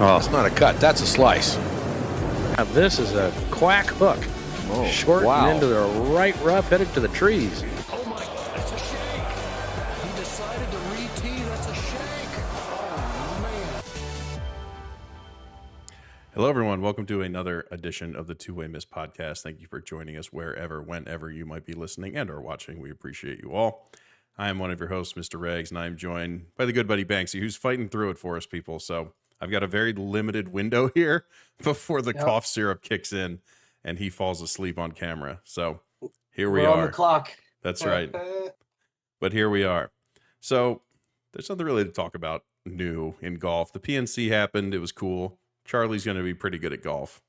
Oh, it's not a cut. That's a slice. Now this is a quack hook. Oh, Short wow. and into the right rough, headed to the trees. Oh my God, it's a shank. He decided to re-tee. That's a shank. Oh, man. Hello, everyone. Welcome to another edition of the Two-Way Miss podcast. Thank you for joining us wherever, whenever you might be listening and or watching. We appreciate you all. I am one of your hosts, Mr. Regz, and I am joined by the good buddy Banksy, who's fighting through it for us, people. So I've got a very limited window here before the cough syrup kicks in and he falls asleep on camera. So here we We're are. on the clock. That's right. But here we are. So there's nothing really to talk about new in golf. The PNC happened. It was cool. Charlie's going to be pretty good at golf.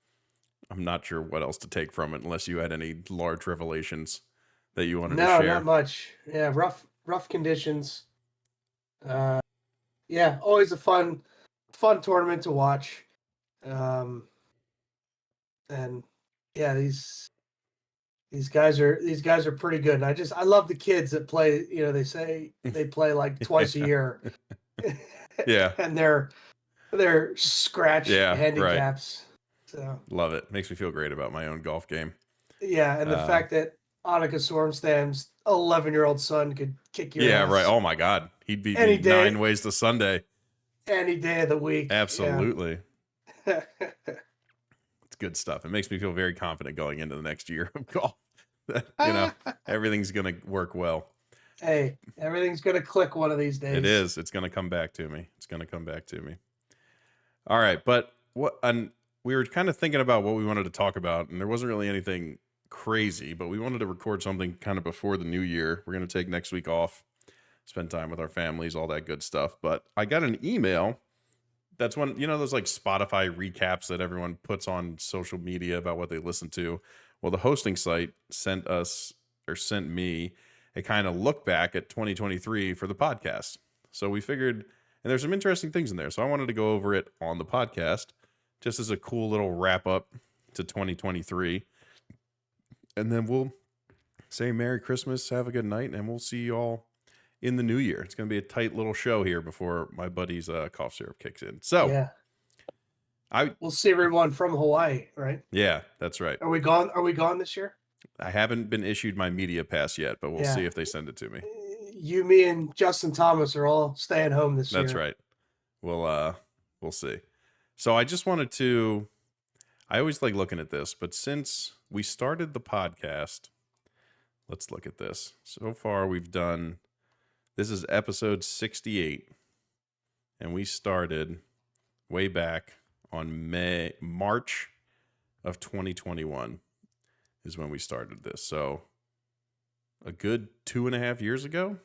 I'm not sure what else to take from it unless you had any large revelations that you wanted to share. No, not much. Yeah, rough conditions. Yeah, always a fun tournament to watch. And yeah, these guys are pretty good. And I love the kids that play, you know, they say they play like twice a year. Yeah. And they're scratch handicaps. Right. So love it. Makes me feel great about my own golf game. yeah, and the fact that Annika Sorenstam's 11-year-old son could kick your ass. Right. Oh my God. He'd beat Any me day. 9 ways to Sunday. Any day of the week. Absolutely. Yeah. It's good stuff. It makes me feel very confident going into the next year of golf. You know, everything's going to work well. Hey, everything's going to click one of these days. It is. It's going to come back to me. All right. But we were kind of thinking about what we wanted to talk about, and there wasn't really anything crazy, but we wanted to record something kind of before the new year. We're going to take next week off, spend time with our families, all that good stuff. But I got an email. That's one, you know, those like Spotify recaps that everyone puts on social media about what they listen to. Well, the hosting site sent me a kind of look back at 2023 for the podcast. So we figured, and there's some interesting things in there. So I wanted to go over it on the podcast just as a cool little wrap up to 2023. And then we'll say Merry Christmas, have a good night, and we'll see you all in the new year. It's going to be a tight little show here before my buddy's cough syrup kicks in. So yeah, we'll see everyone from Hawaii, right? Yeah, that's right. Are we gone this year? I haven't been issued my media pass yet, but we'll see if they send it to me. You, me, and Justin Thomas are all staying home this year. That's right. We'll see. So I just wanted to, I always like looking at this, but since we started the podcast, let's look at this. So far we've done, this is episode 68, and we started way back on March of 2021 is when we started this. So a good 2.5 years ago,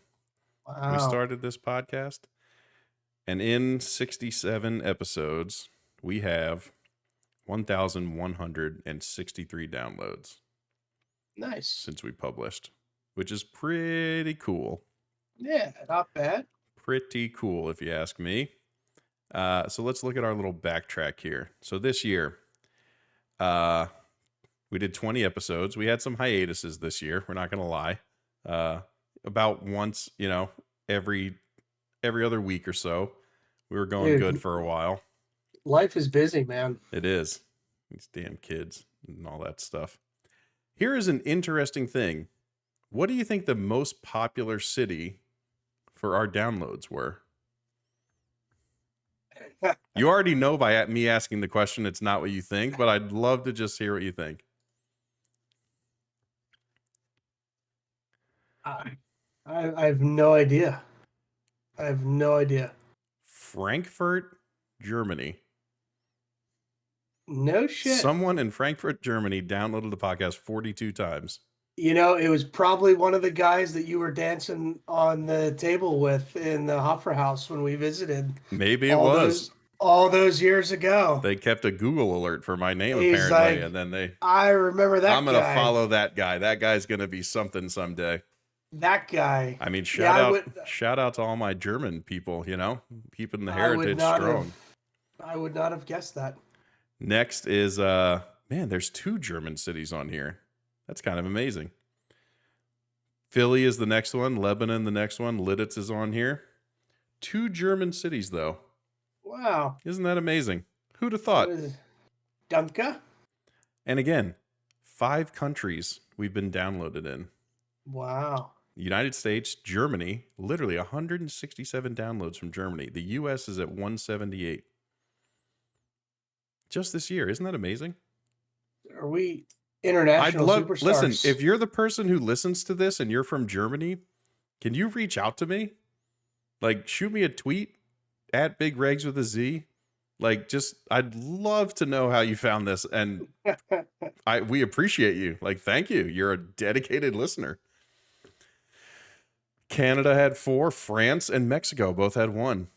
we started this podcast. And in 67 episodes, we have 1,163 downloads. Nice. Since we published, which is pretty cool. Yeah, not bad. Pretty cool, if you ask me. So let's look at our little backtrack here. So this year, we did 20 episodes. We had some hiatuses this year. We're not going to lie. About once, you know, every other week or so. We were going good for a while. Life is busy, man. It is. These damn kids and all that stuff. Here is an interesting thing. What do you think the most popular city for our downloads were? You already know by me asking the question, it's not what you think, but I'd love to just hear what you think. I have no idea. Frankfurt, Germany. No shit. Someone in Frankfurt, Germany downloaded the podcast 42 times. You know, it was probably one of the guys that you were dancing on the table with in the Hoffer House when we visited. Maybe it was. All those years ago. They kept a Google alert for my name, apparently. Like, and then I remember that guy. I'm going to follow that guy. That guy's going to be something someday. That guy. I mean, shout out to all my German people, you know, keeping the heritage strong. I would not have guessed that. Next is, man, there's 2 German cities on here. That's kind of amazing. Philly is the next one. Lebanon, the next one. Lidditz is on here. 2 German cities, though. Wow. Isn't that amazing? Who'd have What thought? is it? Dumka? And again, 5 countries we've been downloaded in. Wow. United States, Germany, literally 167 downloads from Germany. The US is at 178. Just this year. Isn't that amazing? Are we I'd international love, superstars? listen, if you're the person who listens to this and you're from Germany, can you reach out to me? Like, shoot me a tweet at Big Regz with a Z. Like, just, I'd love to know how you found this. And we appreciate you. Like, thank you. You're a dedicated listener. Canada had 4, France and Mexico both had 1.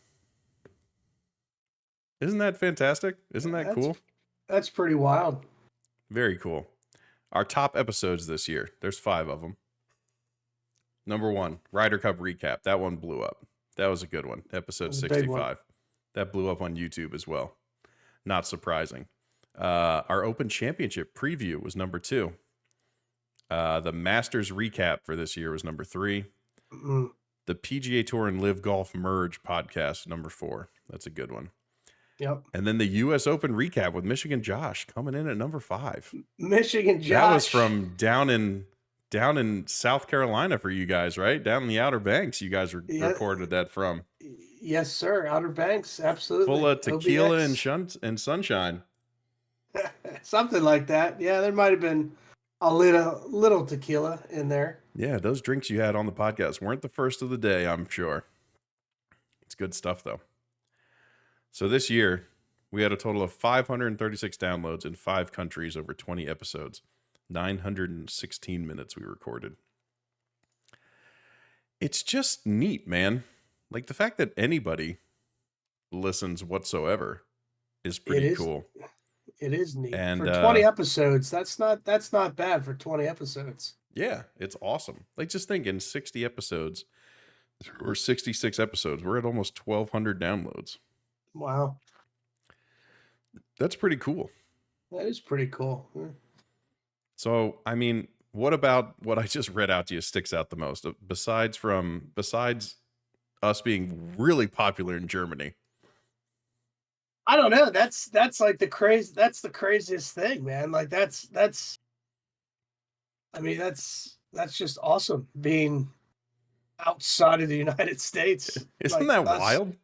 Isn't that fantastic? Isn't that cool? That's pretty wild. Very cool. Our top episodes this year, there's 5 of them. Number 1, Ryder Cup recap. That one blew up. That was a good one. Episode 65. That blew up on YouTube as well. Not surprising. Our Open Championship preview was number 2. The Masters recap for this year was number 3. Mm. The PGA Tour and Live Golf Merge podcast, number 4. That's a good one. Yep. And then the U.S. Open recap with Michigan Josh coming in at number 5. Michigan Josh. That was from down in South Carolina for you guys, right? Down in the Outer Banks, you guys recorded that from. Yes, sir. Outer Banks, absolutely. Full of tequila OBX. and sunshine. Something like that. Yeah, there might have been a little tequila in there. Yeah, those drinks you had on the podcast weren't the first of the day, I'm sure. It's good stuff, though. So this year, we had a total of 536 downloads in 5 countries over 20 episodes. 916 minutes we recorded. It's just neat, man. Like, the fact that anybody listens whatsoever is pretty cool. It is neat. And for 20 episodes, that's not bad for 20 episodes. Yeah, it's awesome. Like, just think, in 60 episodes or 66 episodes, we're at almost 1,200 downloads. Wow. That's pretty cool. That is pretty cool. So, I mean, what about what I just read out to you sticks out the most? Besides us being really popular in Germany. I don't know. That's like the craziest thing, man. Like that's just awesome being outside of the United States. Isn't like that wild?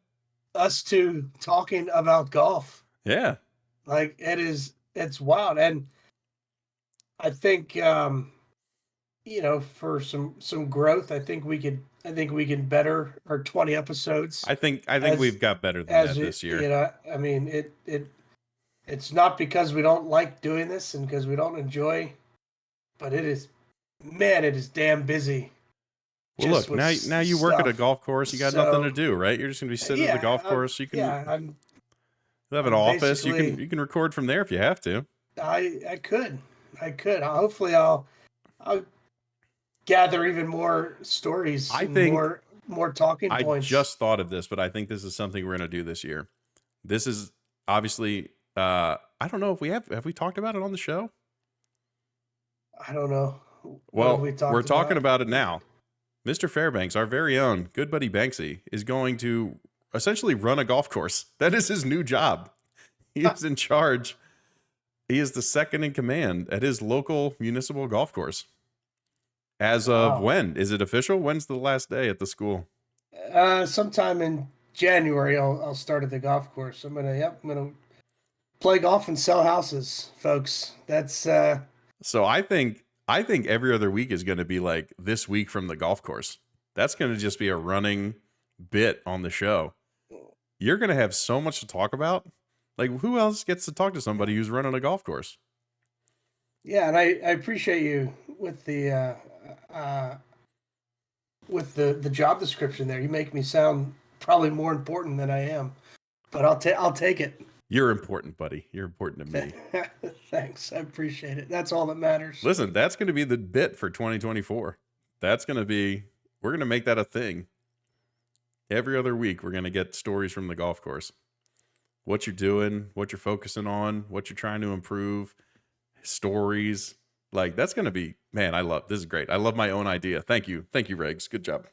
Us two talking about golf. Yeah. Like it's wild. And I think for some growth, I think we can better our 20 episodes. I think we've got better than that this year. I mean, it's not because we don't like doing this and because we don't enjoy, but it is damn busy. Well, look, now you work at a golf course. You got nothing to do, right? You're just gonna be sitting at the golf course. You can you have an office. You can record from there if you have to. I could. Hopefully, I'll gather even more stories. I think more talking points. I just thought of this, but I think this is something we're gonna do this year. This is obviously. I don't know if we have we talked about it on the show. I don't know. Well, we're talking about it now. Mr. Fairbanks, our very own good buddy Banksy, is going to essentially run a golf course. That is his new job. He is in charge. He is the second in command at his local municipal golf course. As of when? Is it official? When's the last day at the school? Sometime in January, I'll start at the golf course. I'm gonna play golf and sell houses, folks. That's So I think every other week is going to be like this week from the golf course. That's going to just be a running bit on the show. You're going to have so much to talk about. Like, who else gets to talk to somebody who's running a golf course? Yeah, and I appreciate you with the job description there. You make me sound probably more important than I am, but I'll take it. You're important, buddy. You're important to me. Thanks. I appreciate it. That's all that matters. Listen, that's going to be the bit for 2024. We're going to make that a thing. Every other week, we're going to get stories from the golf course. What you're doing, what you're focusing on, what you're trying to improve, stories. Like, that's going to be, man, this is great. I love my own idea. Thank you. Thank you, Regz. Good job.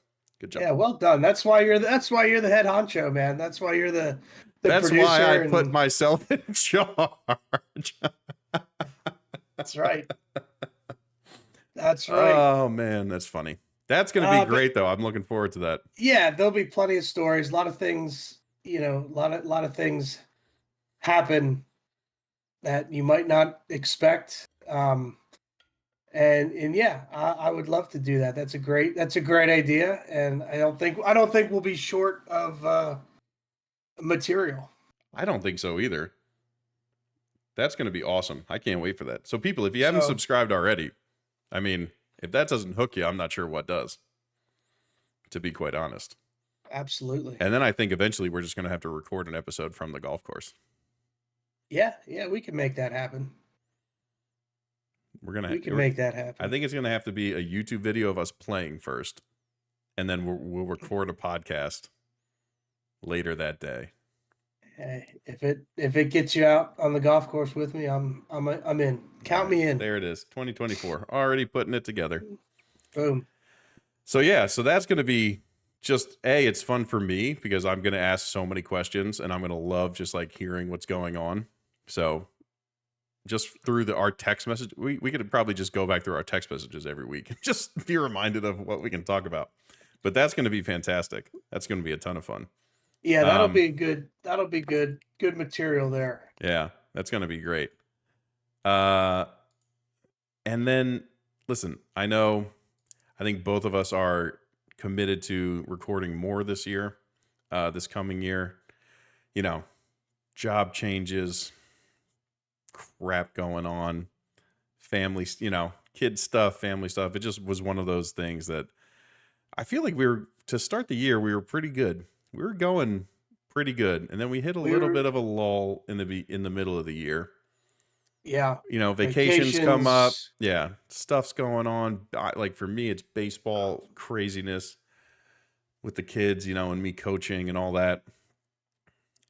Yeah, well done. That's why you're the head honcho, man. That's why you're the That's why I put and- myself in charge. That's right. That's right. Oh man, that's funny. That's going to be But- great though. I'm looking forward to that. Yeah, there'll be plenty of stories. A lot of things, a lot of things happen that you might not expect. And yeah, I would love to do that. That's a great idea. And I don't think we'll be short of material. I don't think so either. That's going to be awesome. I can't wait for that. So people, if you haven't subscribed already, I mean, if that doesn't hook you, I'm not sure what does, to be quite honest. Absolutely. And then I think eventually we're just going to have to record an episode from the golf course. Yeah, we can make that happen. We can make that happen. I think it's going to have to be a YouTube video of us playing first, and then we'll record a podcast later that day. Hey, if it gets you out on the golf course with me, I'm in. Count me in. There it is, 2024. Already putting it together. Boom. So yeah, so that's going to be just it's fun for me because I'm going to ask so many questions, and I'm going to love just like hearing what's going on. So just through our text message, we could probably just go back through our text messages every week and just be reminded of what we can talk about. But that's going to be fantastic. That's going to be a ton of fun. Yeah, that'll be good. That'll be good material there. Yeah, that's going to be great. And then listen, I think both of us are committed to recording more this year, this coming year. Job changes, crap going on, family, kid stuff, family stuff. It just was one of those things that I feel like to start the year, we were pretty good. We were going pretty good. And then we hit a little bit of a lull in the middle of the year. Yeah. Vacations come up. Yeah. Stuff's going on. Like for me, it's baseball craziness with the kids, and me coaching and all that.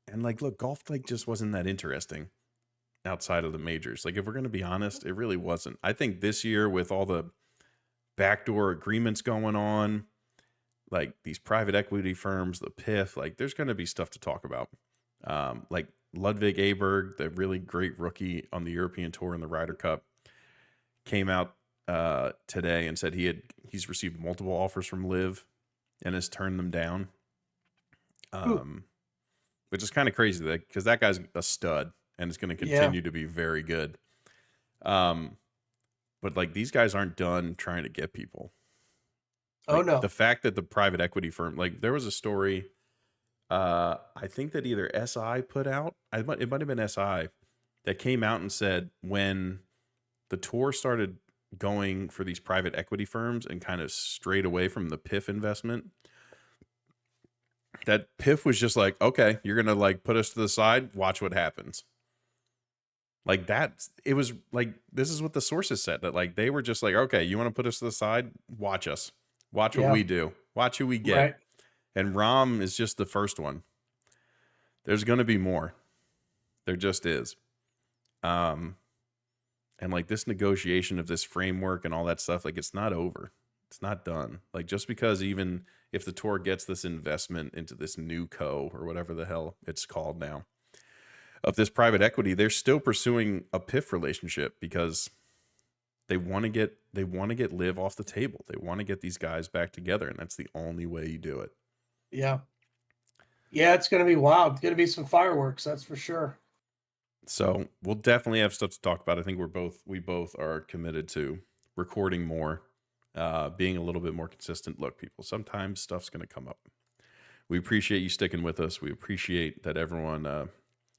And look, golf just wasn't that interesting outside of the majors. If we're going to be honest, it really wasn't. I think this year with all the backdoor agreements going on, these private equity firms, the PIF, there's going to be stuff to talk about. Ludwig Aberg, the really great rookie on the European Tour and the Ryder Cup, came out today and said he's received multiple offers from Liv and has turned them down. Which is kind of crazy because that guy's a stud and is going to continue to be very good. But these guys aren't done trying to get people. No. The fact that the private equity firm, there was a story, I think that either SI put out, it might have been SI, that came out and said when the tour started going for these private equity firms and kind of strayed away from the PIF investment, that PIF was just okay, you're going to put us to the side, watch what happens. It was this is what the sources said, that they were just okay, you want to put us to the side, watch us. Watch what we do. Watch who we get. Right. And Rahm is just the first one. There's going to be more. There just is. And this negotiation of this framework and all that stuff, it's not over. It's not done. Just because even if the tour gets this investment into this new co or whatever the hell it's called now of this private equity, they're still pursuing a PIF relationship because they want to get Liv off the table. They want to get these guys back together, and that's the only way you do it. Yeah. Yeah, it's going to be wild. It's going to be some fireworks, that's for sure. So we'll definitely have stuff to talk about. I think we both are committed to recording more, being a little bit more consistent. Look, people, sometimes stuff's going to come up. We appreciate you sticking with us. We appreciate that everyone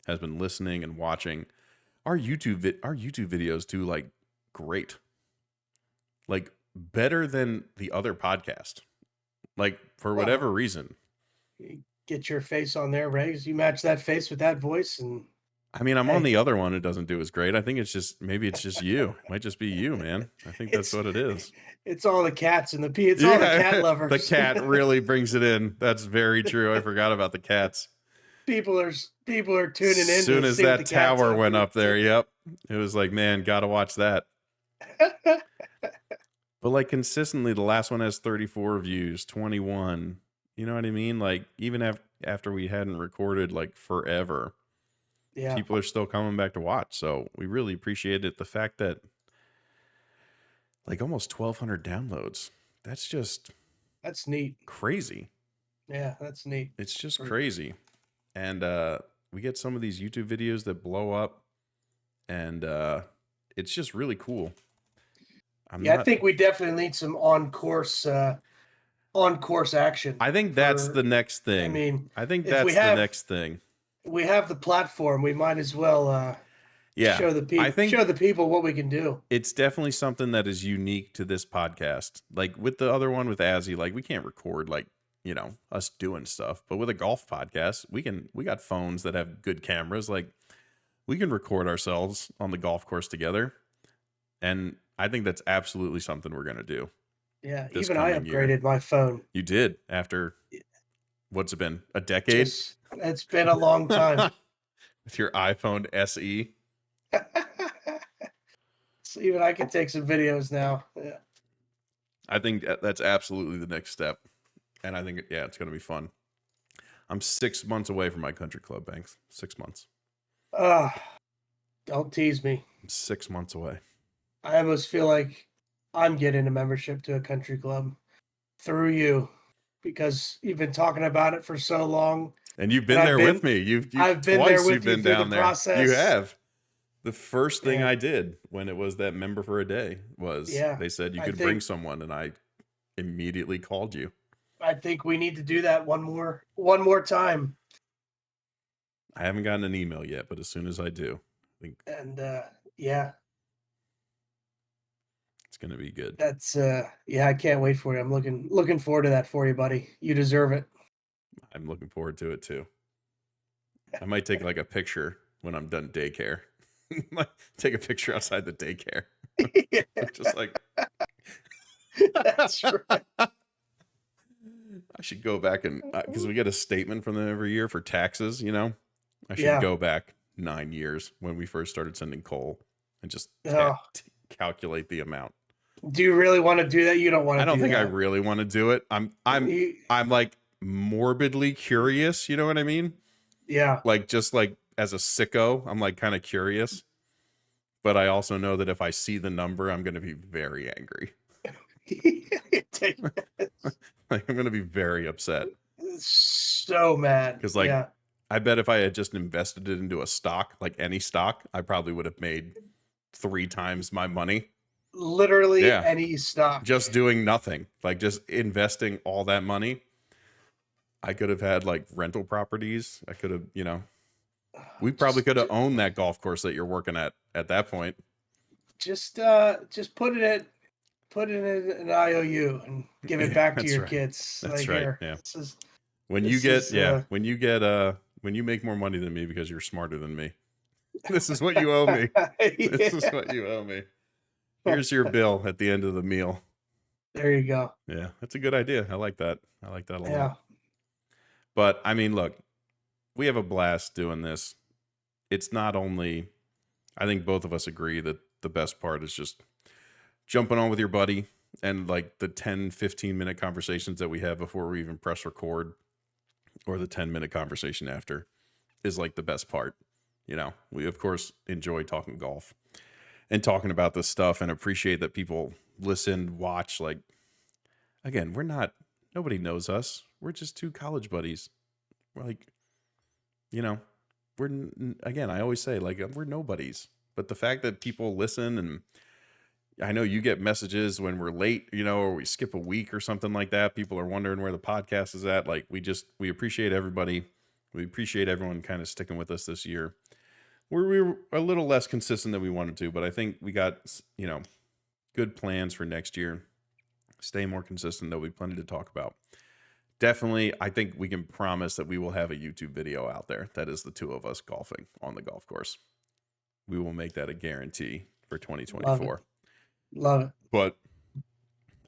has been listening and watching. Our YouTube videos do great. Better than the other podcast. For whatever reason. Get your face on there, Regz. You match that face with that voice, and I mean, I'm on the other one. It doesn't do as great. I think maybe it's just you. It might just be you, man. I think that's what it is. It's all the cats and the pee. It's all the cat lovers. The cat really brings it in. That's very true. I forgot about the cats. People are tuning in. As soon as that tower went up there, yep. It was man, gotta watch that. But consistently, the last one has 34 views, 21. You know what I mean? Even after after we hadn't recorded like forever, Yeah, people are still coming back to watch. So we really appreciate it. The fact that like almost 1,200 downloads, that's just that's neat. crazy. Yeah, that's neat. It's just crazy. And we get some of these YouTube videos that blow up, and it's just really cool. I think we definitely need some on course action. I think that's the next thing. I mean, I think if that's we the have- next thing. we have the platform. We might as well show the people. I think show the people what we can do. it's definitely something that is unique to this podcast. Like with the other one with Azzy, like we can't record like, you know, us doing stuff, but with a golf podcast, we got phones that have good cameras. Like we can record ourselves on the golf course together. And I think that's absolutely something we're going to do. Yeah, this even I coming upgraded year. my phone. You did after what's it been? A decade? It's been a long time. With your iPhone SE. So even I can take some videos now. Yeah. I think that's absolutely the next step. And I think, it's going to be fun. I'm 6 months away from my country club, Banks. 6 months. Don't tease me. I'm 6 months away. I almost feel like I'm getting a membership to a country club through you because you've been talking about it for so long. And you've been there with me. I've been twice there with you've you been through down the there. process. You have. The first thing Yeah. I did when it was that member for a day was they said you I could think- bring someone, and I immediately called you. I think we need to do that one more time. I haven't gotten an email yet, but as soon as I do, I think And it's going to be good. that's I can't wait for you. I'm looking forward to that for you, buddy. You deserve it. I'm looking forward to it too. I might take like a picture when I'm done daycare. Like, take a picture outside the daycare. Just like That's right. I should go back and because we get a statement from them every year for taxes, you know. I should Yeah. go back 9 years when we first started sending coal and just Oh. calculate the amount. Do you really want to do that? You don't want to. I don't think I that. really want to do it. I'm like morbidly curious, you know what I mean? Yeah. Like just like as a sicko, I'm like kind of curious. But I also know that if I see the number, I'm going to be very angry. Like I'm going to be very upset. So mad. Because like yeah. I bet if I had just invested it into a stock, like any stock, I probably would have made 3 times my money. Literally Yeah. any stock. Just doing nothing, like just investing all that money. I could have had like rental properties. I could have, you know, we probably could have owned that golf course that you're working at that point. Just put it in an IOU and give it Yeah, back to that's your right. kids. That's like, right, here, yeah. this is- When you This get is, when you make more money than me because you're smarter than me, this is what you owe me. This is what you owe me. Here's your bill at the end of the meal. There you go. Yeah, that's a good idea. I like that. I like that a Yeah. lot. But I mean, look, we have a blast doing this. It's not only, I think both of us agree that the best part is just jumping on with your buddy and like the 10, 15-minute conversations that we have before we even press record, or the 10-minute conversation after, is like the best part. You know, we of course enjoy talking golf and talking about this stuff and appreciate that people listen, watch. Like, again, nobody knows us. We're just 2 college buddies. We're like, you know, again, I always say, like, we're nobodies. But the fact that people listen, and I know you get messages when we're late, you know, or we skip a week or something like that. People are wondering where the podcast is at. Like, we appreciate everybody. We appreciate everyone kind of sticking with us this year. We're a little less consistent than we wanted to, but I think we got, you know, good plans for next year. Stay more consistent. There'll be plenty to talk about. Definitely, I think we can promise that we will have a YouTube video out there that is the 2 of us golfing on the golf course. We will make that a guarantee for 2024. Love it. But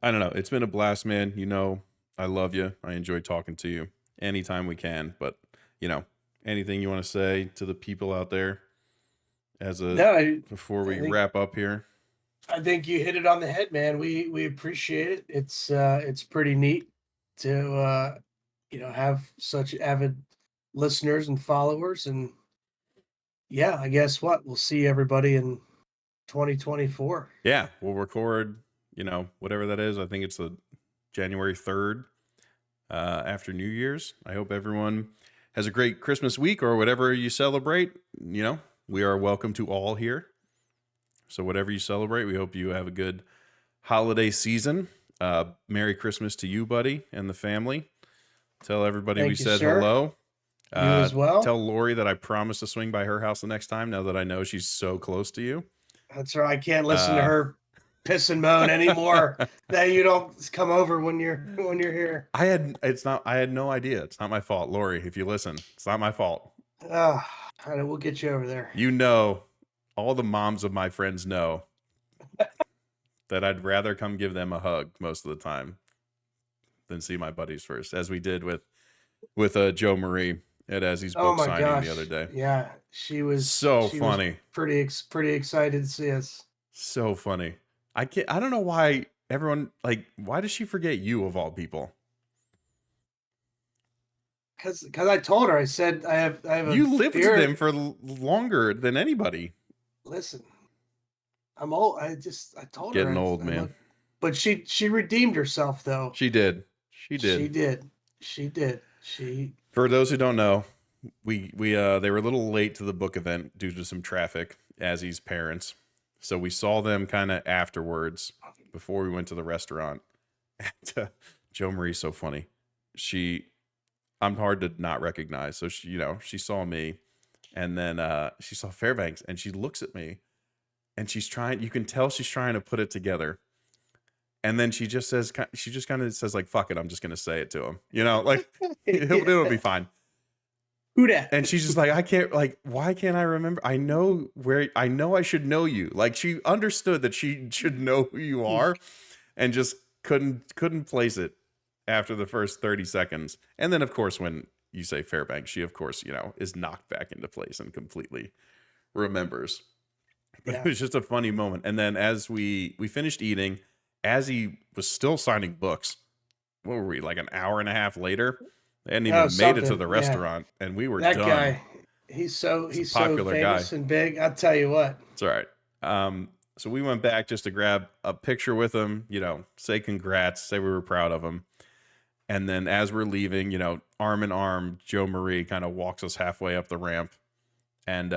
I don't know. It's been a blast, man. You know, I love you. I enjoy talking to you anytime we can. But, you know, anything you want to say to the people out there before we wrap up here? I think you hit it on the head, man. We appreciate it. It's pretty neat to you know, have such avid listeners and followers. And yeah, I guess we'll see everybody in 2024. Yeah, we'll record, whatever that is. I think it's the January 3rd after New Year's. I hope everyone has a great Christmas week or whatever you celebrate. We are welcome to all here. So whatever you celebrate, we hope you have a good holiday season. Merry Christmas to you, buddy, and the family. Tell everybody Thank we you, said sir. hello. You as well. Tell Lori that I promise to swing by her house the next time, now that I know she's so close to you. That's right. I can't listen to her piss and moan anymore. That you don't come over when you're here. I had no idea. It's not my fault, Lori. If you listen, it's not my fault. We'll get you over there. All the moms of my friends know that I'd rather come give them a hug most of the time than see my buddies first, as we did with Joe Marie at Ezzy's book signing the other day. Yeah, she was funny. Was pretty excited to see us. So funny. I don't know why everyone, why does she forget you of all people? Because I told her, I said I have you lived with them for longer than anybody. Listen, I'm old. I told her. Getting old, man. But she redeemed herself, though. She did. For those who don't know, we they were a little late to the book event due to some traffic, Azzy's parents. So we saw them kind of afterwards before we went to the restaurant. And, Joe Marie's so funny. I'm hard to not recognize. So she saw me, and then she saw Fairbanks, and she looks at me, and you can tell she's trying to put it together. And then she just kind of says like, fuck it, I'm just going to say it to him. It'll be fine. Who dat? And she's just like, I can't, why can't I remember? I know I should know you. She understood that she should know who you are, and just couldn't place it after the first 30 seconds. And then, of course, when you say Fairbanks, she, of course, is knocked back into place and completely remembers. But Yeah. It was just a funny moment. And then as we finished eating, as he was still signing books, what were we, an hour and a half later? They hadn't even made it to the restaurant, and we were that done. guy. He's so popular famous guy. and big. I'll tell you what. It's all right. So we went back just to grab a picture with him, say congrats, say we were proud of him. And then as we're leaving, arm in arm, Joe Marie kind of walks us halfway up the ramp. And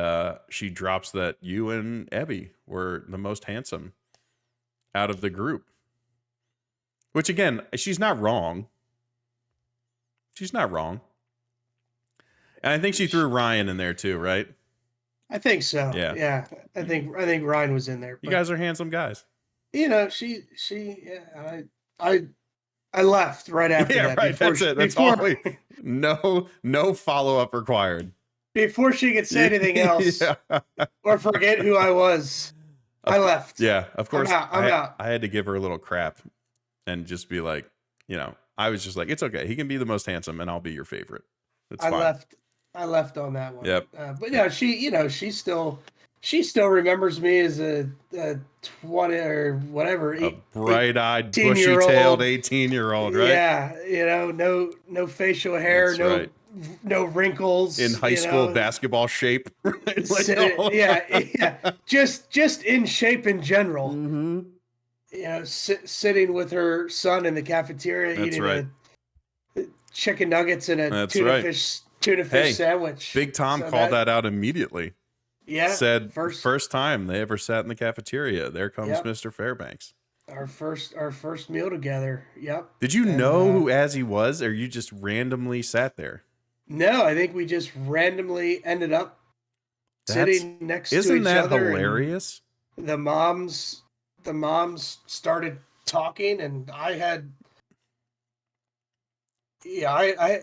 she drops that you and Ebby were the most handsome out of the group. Which, again, she's not wrong. She's not wrong. And I think she threw Ryan in there too, right? I think so. Yeah. I think Ryan was in there. You guys are handsome guys. I left right after Yeah, that. right. That's it. That's all. No follow-up required. Before she could say anything else or forget who I was, I left. Yeah, of course. I'm out. I had to give her a little crap and just be like, I was just like, it's okay. He can be the most handsome, and I'll be your favorite. It's fine. I left on that one. Yep. But yeah, she still remembers me as a 20 or whatever, a bright-eyed, 18-year-old. bushy-tailed 18-year-old, right? Yeah, no facial hair, That's right. no wrinkles In high school basketball shape. Right? Just in shape in general. Mm-hmm. Sitting with her son in the cafeteria eating a chicken nuggets and a tuna fish sandwich. Big Tom called that out immediately. Yeah. Said first time they ever sat in the cafeteria. There comes Mr. Fairbanks. Our first meal together. Yep. Did you know who Azzy was, or you just randomly sat there? No, I think we just randomly ended up sitting next to each other. Isn't that hilarious? The moms started talking, and I had I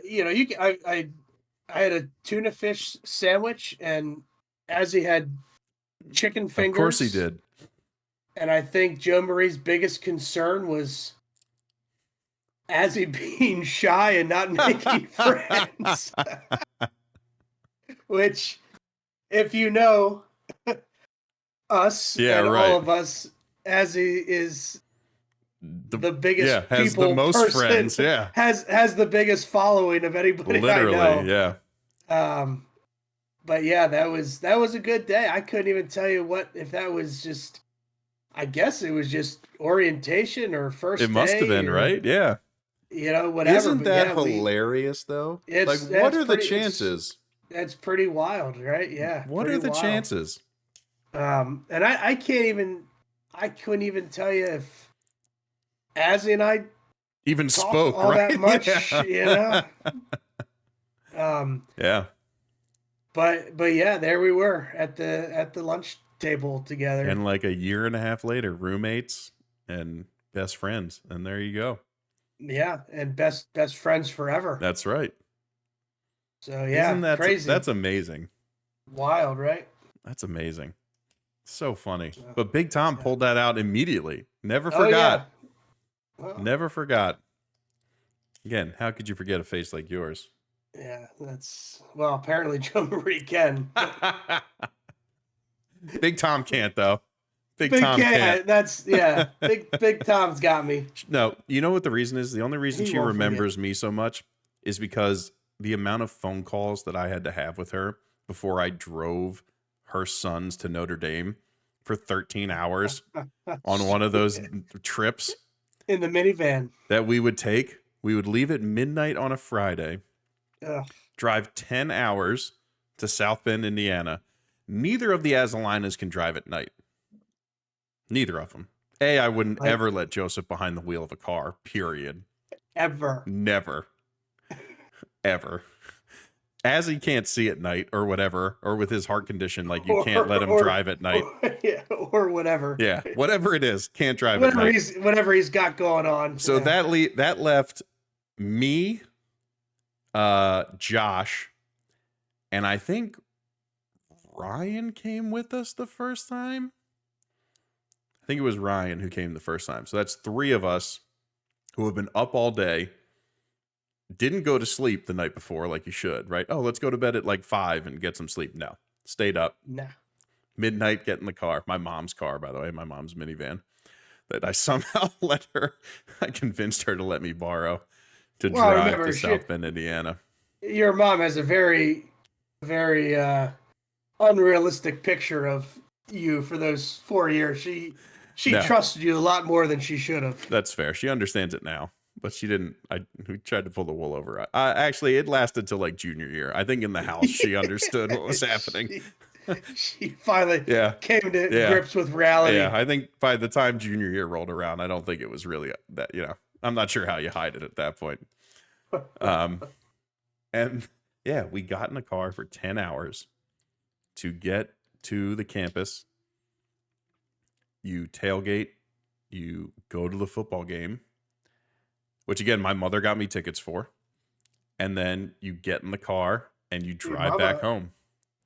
had a tuna fish sandwich, and Azzy had chicken fingers. Of course he did. And I think Joe Marie's biggest concern was Azzy being shy and not making friends. Which, if you know us and all of us, Azzy is the biggest has the most friends, has the biggest following of anybody literally, I know. yeah. But yeah, that was a good day. I couldn't even tell you if that was just. I guess it was just orientation or first It must have day been, or, right? Yeah. whatever. Isn't But that yeah, hilarious, though? Like, that's what are the pretty- chances? That's pretty wild, right? Yeah. What pretty are the wild. chances? And I couldn't even tell you if Azzy and I Even talked spoke, all right? that much, Yeah. Yeah. But yeah, there we were at the lunch table together. And like a year and a half later, roommates and best friends. And there you go. Yeah, and best friends forever. That's right. So yeah, Isn't that crazy. That's amazing. Wild, right? That's amazing. So funny. But Big Tom pulled that out immediately. Never Oh, forgot. yeah. Well, Never forgot. Again, how could you forget a face like yours? yeah, apparently Joe Marie can. Big Tom can't, though. Big Big Tom can't. Big Tom's got me. No, you know what the reason is? The only reason He she won't remembers me so much is because the amount of phone calls that I had to have with her before I drove her sons to Notre Dame for 13 hours on one of those trips In the minivan. that we would take. We would leave at midnight on a Friday, drive 10 hours to South Bend, Indiana. Neither of the Azalinas can drive at night. Neither of them. I wouldn't ever let Joseph behind the wheel of a car, period. Ever. Never. Ever. As he can't see at night or whatever, or with his heart condition, like you can't let him drive at night. Or whatever. Yeah, whatever it is, can't drive at night. Whatever he's got going on. So that left me, Josh, and I think Ryan came with us the first time. I think it was Ryan who came the first time. So that's 3 of us who have been up all day. Didn't go to sleep the night before like you should, right? Oh, let's go to bed at like 5 and get some sleep. No, stayed up. Nah. Midnight, get in the car. My mom's car, by the way, my mom's minivan that I somehow I convinced her to let me borrow to drive to South Bend, Indiana. Your mom has a very, very unrealistic picture of you for those 4 years. She trusted you a lot more than she should have. That's fair. She understands it now, but she didn't. We tried to pull the wool over her. Actually, it lasted till like junior year. I think in the house she understood what was happening. She finally came to grips with reality. Yeah, I think by the time junior year rolled around, I don't think it was really that. I'm not sure how you hide it at that point. And yeah, we got in a car for 10 hours to get to the campus. You tailgate, you go to the football game, which again, my mother got me tickets for. And then you get in the car and you drive back home.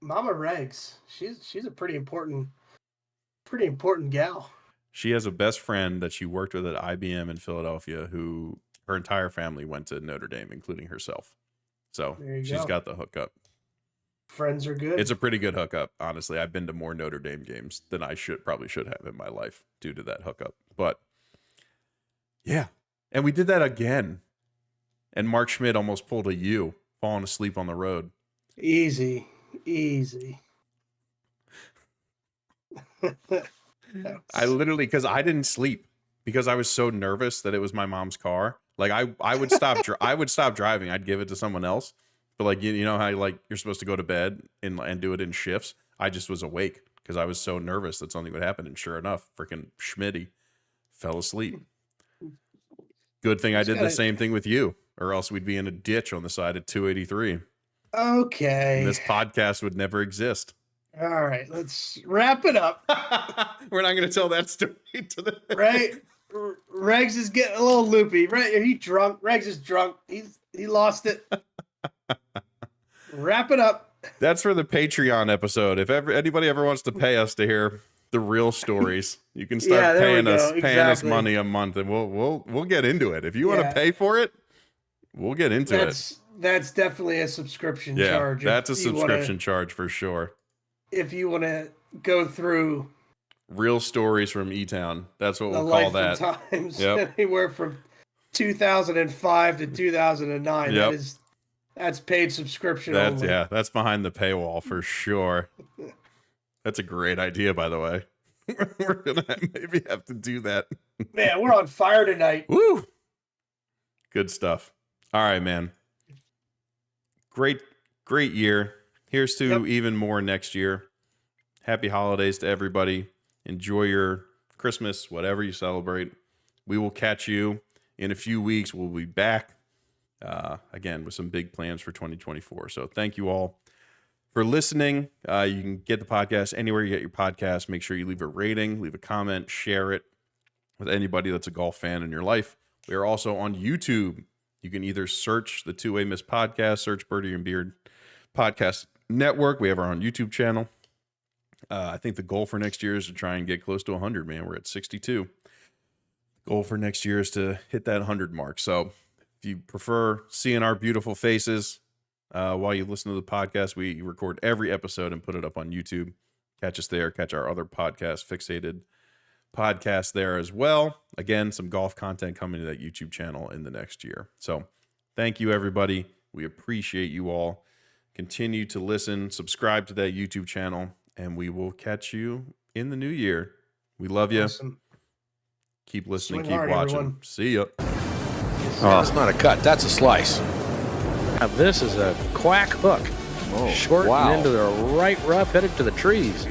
Mama Regz, she's a pretty important gal. She has a best friend that she worked with at IBM in Philadelphia who her entire family went to Notre Dame, including herself. So she's got the hookup. Friends are good. It's a pretty good hookup, honestly. I've been to more Notre Dame games than I probably should have in my life due to that hookup. But yeah, and we did that again. And Mark Schmidt almost pulled a U, falling asleep on the road. Easy. I literally, because I didn't sleep because I was so nervous that it was my mom's car. Like I would stop. I would stop driving. I'd give it to someone else. But like you know how like you're supposed to go to bed and do it in shifts. I just was awake because I was so nervous that something would happen. And sure enough, freaking Schmitty fell asleep. Good thing I did the same thing with you, or else we'd be in a ditch on the side of 283. Okay. And this podcast would never exist. All right, let's wrap it up. We're not going to tell that story to the right. Regz is getting a little loopy. Right? Are you drunk? Regz is drunk. He lost it. Wrap it up. That's for the Patreon episode. If anybody ever wants to pay us to hear the real stories, you can start paying us money a month, and we'll get into it. If you want to pay for it, we'll get into it. That's definitely a subscription charge. That's a subscription charge for sure. If you want to go through real stories from E-Town, that's what we'll call that. Times, anywhere from 2005 to 2009. Yep. That's paid subscription That's only. yeah, that's behind the paywall for sure. That's a great idea, by the way. We're gonna maybe have to do that. Man, we're on fire tonight. Woo! Good stuff. All right, man. Great year. Here's to even more next year. Happy holidays to everybody. Enjoy your Christmas, whatever you celebrate. We will catch you in a few weeks. We'll be back again with some big plans for 2024. So thank you all for listening. You can get the podcast anywhere you get your podcast. Make sure you leave a rating, leave a comment, share it with anybody that's a golf fan in your life. We are also on YouTube. You can either search the Two Way Miss podcast, search Birdie and Beard Podcast Network. We have our own YouTube channel. I think the goal for next year is to try and get close to 100, man. We're at 62. Goal for next year is to hit that 100 mark. So if you prefer seeing our beautiful faces while you listen to the podcast, we record every episode and put it up on YouTube. Catch us there. Catch our other podcast, Fixated Podcast, there as well. Again, some golf content coming to that YouTube channel in the next year. So thank you, everybody. We appreciate you all. Continue to listen, subscribe to that YouTube channel, and we will catch you in the new year. We love you. Awesome. Keep listening, Swing keep hard, watching. everyone. See ya. That's not a cut. That's a slice. Now this is a quack hook. Oh, Short wow. and into the right rough, headed to the trees.